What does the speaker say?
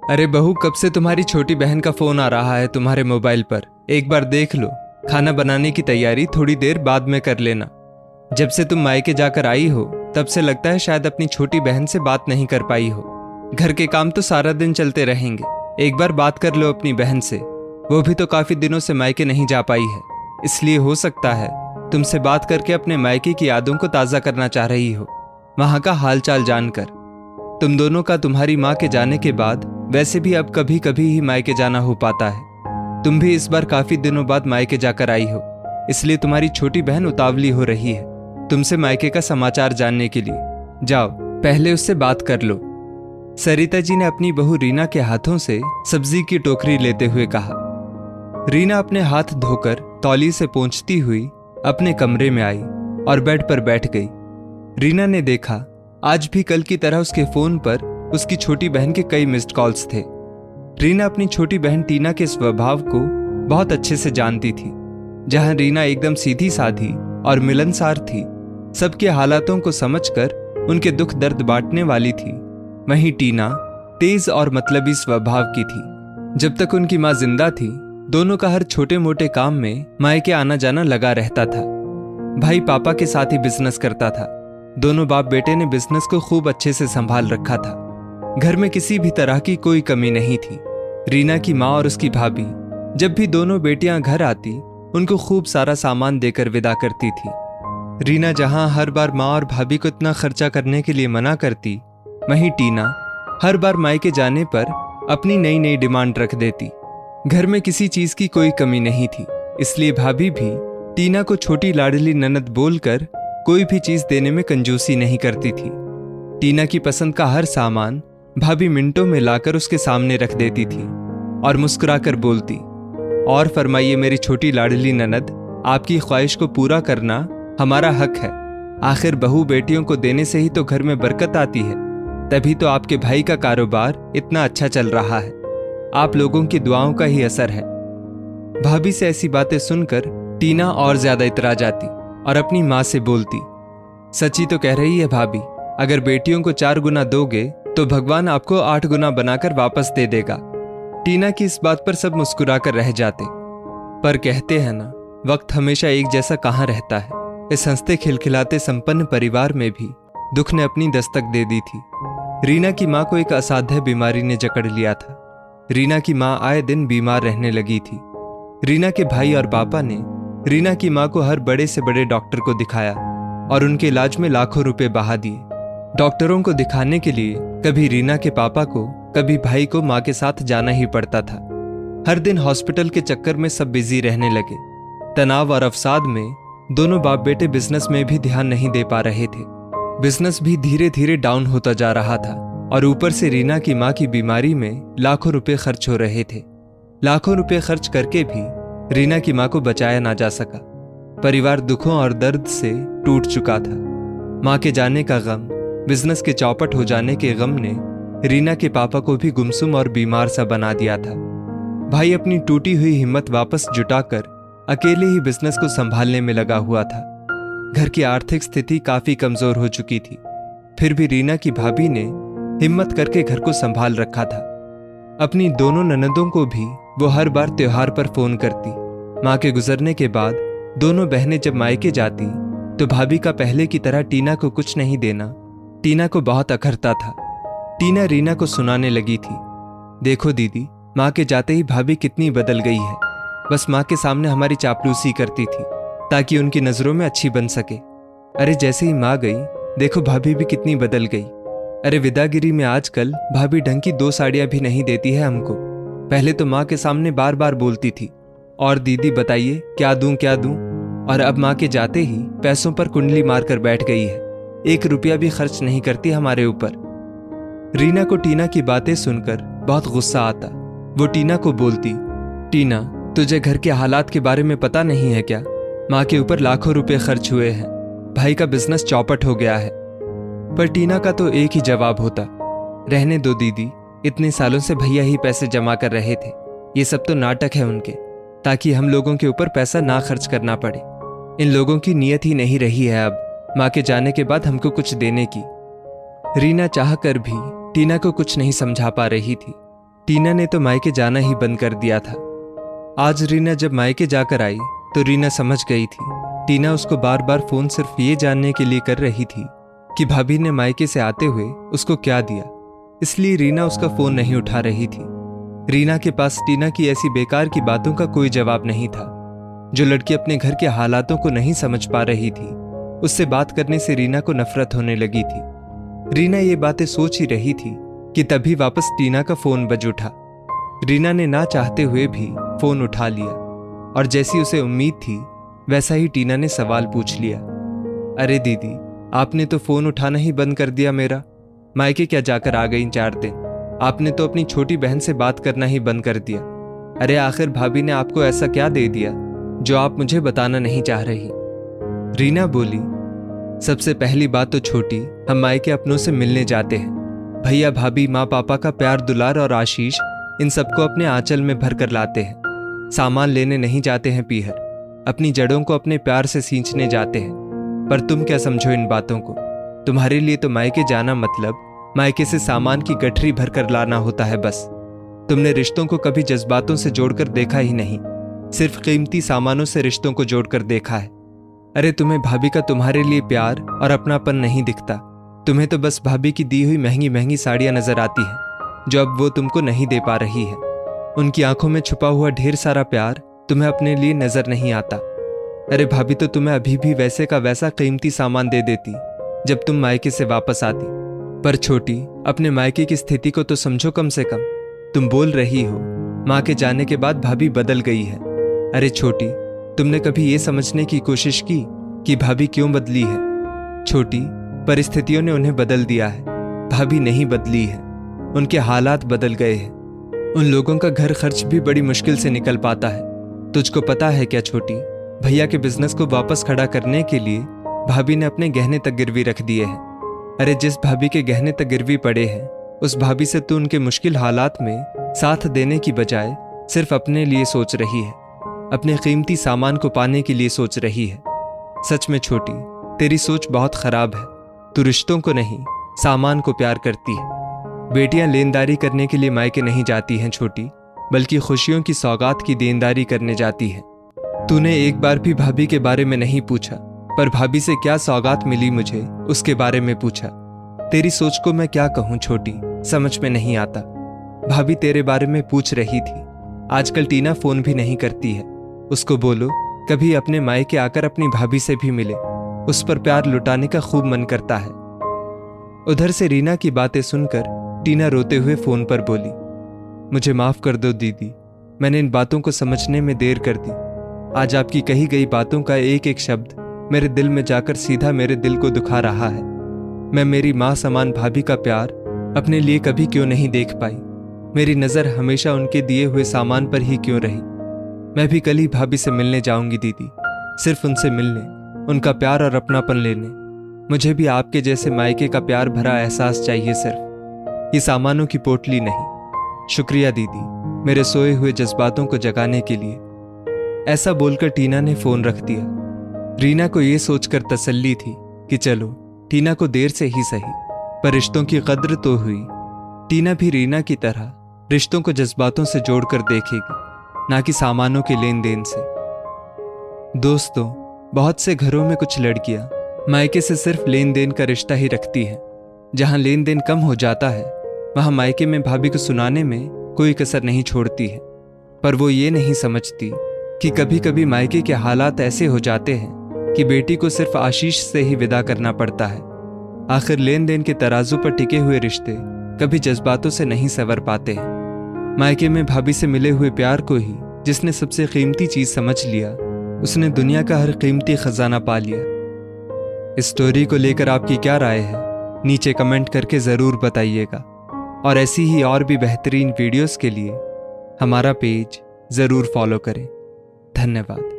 अरे बहू, कब से तुम्हारी छोटी बहन का फोन आ रहा है तुम्हारे मोबाइल पर। एक बार देख लो। खाना बनाने की तैयारी थोड़ी देर बाद में कर लेना। जब से तुम मायके जाकर आई हो तब से लगता है शायद अपनी छोटी बहन से बात नहीं कर पाई हो। घर के काम तो सारा दिन चलते रहेंगे, एक बार बात कर लो अपनी बहन से। वो भी तो काफी दिनों से मायके नहीं जा पाई है, इसलिए हो सकता है तुमसे बात करके अपने मायके की यादों को ताज़ा करना चाह रही हो, वहां का हालचाल जानकर। तुम दोनों का तुम्हारी माँ के जाने के बाद वैसे भी अब कभी कभी ही मायके जाना हो पाता है। तुम भी इस बार काफी दिनों बाद मायके जाकर आई हो, इसलिए तुम्हारी छोटी बहन उतावली हो रही है तुमसे मायके का समाचार जानने के लिए। जाओ पहले उससे बात कर लो। सरिता जी ने अपनी बहू रीना के हाथों से सब्जी की टोकरी लेते हुए कहा। रीना अपने हाथ धोकर तौली से पोंछती हुई अपने कमरे में आई और बेड पर बैठ गई। रीना ने देखा आज भी कल की तरह उसके फोन पर उसकी छोटी बहन के कई मिस्ड कॉल्स थे। रीना अपनी छोटी बहन टीना के स्वभाव को बहुत अच्छे से जानती थी। जहां रीना एकदम सीधी साधी और मिलनसार थी, सबके हालातों को समझकर उनके दुख दर्द बांटने वाली थी, वहीं टीना तेज और मतलबी स्वभाव की थी। जब तक उनकी माँ जिंदा थी, दोनों का हर छोटे मोटे काम में मायके आना जाना लगा रहता था। भाई पापा के साथ ही बिजनेस करता था। दोनों बाप बेटे ने बिजनेस को खूब अच्छे से संभाल रखा था। घर में किसी भी तरह की कोई कमी नहीं थी। रीना की माँ और उसकी भाभी जब भी दोनों बेटियां घर आती, उनको खूब सारा सामान देकर विदा करती थी। रीना जहां हर बार माँ और भाभी को इतना खर्चा करने के लिए मना करती, वहीं टीना हर बार मायके जाने पर अपनी नई नई डिमांड रख देती। घर में किसी चीज की कोई कमी नहीं थी, इसलिए भाभी भी टीना को छोटी लाडली ननद बोलकर कोई भी चीज देने में कंजूसी नहीं करती थी। टीना की पसंद का हर सामान भाभी मिनटों में लाकर उसके सामने रख देती थी और मुस्कुराकर बोलती, और फरमाइए मेरी छोटी लाडली ननद, आपकी ख्वाहिश को पूरा करना हमारा हक है। आखिर बहू बेटियों को देने से ही तो घर में बरकत आती है, तभी तो आपके भाई का कारोबार इतना अच्छा चल रहा है। आप लोगों की दुआओं का ही असर है। भाभी से ऐसी बातें सुनकर टीना और ज्यादा इतरा जाती और अपनी माँ से बोलती, सच्ची तो कह रही है भाभी, अगर बेटियों को 4 गुना दोगे तो भगवान आपको 8 गुना बनाकर वापस दे देगा। टीना की इस बात पर सब मुस्कुराकर रह जाते। पर कहते हैं ना, वक्त हमेशा एक जैसा कहाँ रहता है। इस हंसते खिलखिलाते संपन्न परिवार में भी दुख ने अपनी दस्तक दे दी थी। रीना की माँ को एक असाध्य बीमारी ने जकड़ लिया था। रीना की माँ आए दिन बीमार रहने लगी थी। रीना के भाई और पापा ने रीना की माँ को हर बड़े से बड़े डॉक्टर को दिखाया और उनके इलाज में लाखों रुपए बहा दिए। डॉक्टरों को दिखाने के लिए कभी रीना के पापा को, कभी भाई को माँ के साथ जाना ही पड़ता था। हर दिन हॉस्पिटल के चक्कर में सब बिजी रहने लगे। तनाव और अवसाद में दोनों बाप बेटे बिजनेस में भी ध्यान नहीं दे पा रहे थे। बिजनेस भी धीरे धीरे डाउन होता जा रहा था और ऊपर से रीना की माँ की बीमारी में लाखों रुपए खर्च हो रहे थे। लाखों रुपए खर्च करके भी रीना की माँ को बचाया ना जा सका। परिवार दुखों और दर्द से टूट चुका था। माँ के जाने का गम, बिजनेस के चौपट हो जाने के गम ने रीना के पापा को भी गुमसुम और बीमार सा बना दिया था। भाई अपनी टूटी हुई हिम्मत वापस जुटाकर अकेले ही बिजनेस को संभालने में लगा हुआ था। घर की आर्थिक स्थिति काफी कमजोर हो चुकी थी, फिर भी रीना की भाभी ने हिम्मत करके घर को संभाल रखा था। अपनी दोनों ननदों को भी वो हर बार त्योहार पर फोन करती। माँ के गुजरने के बाद दोनों बहनें जब मायके जाती तो भाभी का पहले की तरह टीना को कुछ नहीं देना टीना को बहुत अखरता था। टीना रीना को सुनाने लगी थी, देखो दीदी, माँ के जाते ही भाभी कितनी बदल गई है। बस माँ के सामने हमारी चापलूसी करती थी ताकि उनकी नजरों में अच्छी बन सके। अरे जैसे ही माँ गई, देखो भाभी भी कितनी बदल गई। अरे विदागिरी में आजकल भाभी ढंग की 2 साड़ियां भी नहीं देती है हमको। पहले तो माँ के सामने बार बार बोलती थी, और दीदी बताइए क्या दूं क्या दूं, और अब माँ के जाते ही पैसों पर कुंडली मारकर बैठ गई है। 1 रुपया भी खर्च नहीं करती हमारे ऊपर। रीना को टीना की बातें सुनकर बहुत गुस्सा आता। वो टीना को बोलती, टीना, तुझे घर के हालात के बारे में पता नहीं है क्या? माँ के ऊपर लाखों रुपए खर्च हुए हैं, भाई का बिजनेस चौपट हो गया है। पर टीना का तो एक ही जवाब होता, रहने दो दीदी, इतने सालों से भैया ही पैसे जमा कर रहे थे। ये सब तो नाटक है उनके, ताकि हम लोगों के ऊपर पैसा ना खर्च करना पड़े। इन लोगों की नीयत ही नहीं रही है अब माँ के जाने के बाद हमको कुछ देने की। रीना चाहकर भी टीना को कुछ नहीं समझा पा रही थी। टीना ने तो मायके जाना ही बंद कर दिया था। आज रीना जब मायके जाकर आई तो रीना समझ गई थी टीना उसको बार बार फोन सिर्फ ये जानने के लिए कर रही थी कि भाभी ने मायके से आते हुए उसको क्या दिया, इसलिए रीना उसका फोन नहीं उठा रही थी। रीना के पास टीना की ऐसी बेकार की बातों का कोई जवाब नहीं था। जो लड़की अपने घर के हालातों को नहीं समझ पा रही थी, उससे बात करने से रीना को नफरत होने लगी थी। रीना ये बातें सोच ही रही थी कि तभी वापस टीना का फोन बज उठा। रीना ने ना चाहते हुए भी फोन उठा लिया और जैसी उसे उम्मीद थी वैसा ही टीना ने सवाल पूछ लिया, अरे दीदी, आपने तो फोन उठाना ही बंद कर दिया मेरा। मायके क्या जाकर आ गई 4 दिन? आपने तो अपनी छोटी बहन से बात करना ही बंद कर दिया। अरे आखिर भाभी ने आपको ऐसा क्या दे दिया जो आप मुझे बताना नहीं चाह रही? रीना बोली, सबसे पहली बात तो छोटी, हम मायके अपनों से मिलने जाते हैं। भैया भाभी, माँ पापा का प्यार दुलार और आशीष, इन सबको अपने आंचल में भर कर लाते हैं। सामान लेने नहीं जाते हैं पीहर, अपनी जड़ों को अपने प्यार से सींचने जाते हैं। पर तुम क्या समझो इन बातों को? तुम्हारे लिए तो मायके जाना मतलब मायके से सामान की गठरी भर कर लाना होता है बस। तुमने रिश्तों को कभी जज्बातों से जोड़कर देखा ही नहीं, सिर्फ कीमती सामानों से रिश्तों को जोड़कर देखा है। अरे तुम्हें भाभी का तुम्हारे लिए प्यार और अपनापन नहीं दिखता। तुम्हें तो बस भाभी की दी हुई महंगी महंगी साड़ियां नजर आती हैं जो अब वो तुमको नहीं दे पा रही है। उनकी आंखों में छुपा हुआ ढेर सारा प्यार तुम्हें अपने लिए नजर नहीं आता। अरे भाभी तो तुम्हें अभी भी वैसे का वैसा कीमती सामान दे देती जब तुम मायके से वापस आती। पर छोटी, अपने मायके की स्थिति को तो समझो कम से कम। तुम बोल रही हो माँ के जाने के बाद भाभी बदल गई है। अरे छोटी, तुमने कभी ये समझने की कोशिश की कि भाभी क्यों बदली है? छोटी, परिस्थितियों ने उन्हें बदल दिया है, भाभी नहीं बदली है। उनके हालात बदल गए हैं। उन लोगों का घर खर्च भी बड़ी मुश्किल से निकल पाता है। तुझको पता है क्या छोटी, भैया के बिजनेस को वापस खड़ा करने के लिए भाभी ने अपने गहने तक गिरवी रख दिए हैं। अरे जिस भाभी के गहने तक गिरवी पड़े हैं, उस भाभी से तू उनके मुश्किल हालात में साथ देने की बजाय सिर्फ अपने लिए सोच रही है, अपने कीमती सामान को पाने के लिए सोच रही है। सच में छोटी, तेरी सोच बहुत खराब है। तू रिश्तों को नहीं, सामान को प्यार करती है। बेटियां लेनदारी करने के लिए मायके नहीं जाती हैं छोटी, बल्कि खुशियों की सौगात की देनदारी करने जाती है। तूने एक बार भी भाभी के बारे में नहीं पूछा, पर भाभी से क्या सौगात मिली मुझे उसके बारे में पूछा। तेरी सोच को मैं क्या कहूँ छोटी, समझ में नहीं आता। भाभी तेरे बारे में पूछ रही थी। आजकल टीना फोन भी नहीं करती है। उसको बोलो कभी अपने मायके आकर अपनी भाभी से भी मिले, उस पर प्यार लुटाने का खूब मन करता है। उधर से रीना की बातें सुनकर टीना रोते हुए फोन पर बोली, मुझे माफ कर दो दीदी, मैंने इन बातों को समझने में देर कर दी। आज आपकी कही गई बातों का एक एक शब्द मेरे दिल में जाकर सीधा मेरे दिल को दुखा रहा है। मैं मेरी माँ समान भाभी का प्यार अपने लिए कभी क्यों नहीं देख पाई? मेरी नज़र हमेशा उनके दिए हुए सामान पर ही क्यों रही? मैं भी कल ही भाभी से मिलने जाऊंगी दीदी, सिर्फ उनसे मिलने, उनका प्यार और अपनापन लेने। मुझे भी आपके जैसे मायके का प्यार भरा एहसास चाहिए, सिर्फ ये सामानों की पोटली नहीं। शुक्रिया दीदी, मेरे सोए हुए जज्बातों को जगाने के लिए। ऐसा बोलकर टीना ने फोन रख दिया। रीना को यह सोचकर तसल्ली थी कि चलो टीना को देर से ही सही, पर रिश्तों की कद्र तो हुई। टीना भी रीना की तरह रिश्तों को जज्बातों से जोड़कर देखेगी, ना कि सामानों के लेन देन से। दोस्तों, बहुत से घरों में कुछ लड़कियां मायके से सिर्फ लेन देन का रिश्ता ही रखती हैं। जहां लेन देन कम हो जाता है, वहां मायके में भाभी को सुनाने में कोई कसर नहीं छोड़ती है। पर वो ये नहीं समझती कि कभी कभी मायके के हालात ऐसे हो जाते हैं कि बेटी को सिर्फ आशीष से ही विदा करना पड़ता है। आखिर लेन देन के तराजू पर टिके हुए रिश्ते कभी जज्बातों से नहीं संवर पाते हैं। मायके में भाभी से मिले हुए प्यार को ही जिसने सबसे कीमती चीज समझ लिया, उसने दुनिया का हर कीमती खजाना पा लिया। इस स्टोरी को लेकर आपकी क्या राय है, नीचे कमेंट करके जरूर बताइएगा। और ऐसी ही और भी बेहतरीन वीडियोस के लिए हमारा पेज जरूर फॉलो करें। धन्यवाद।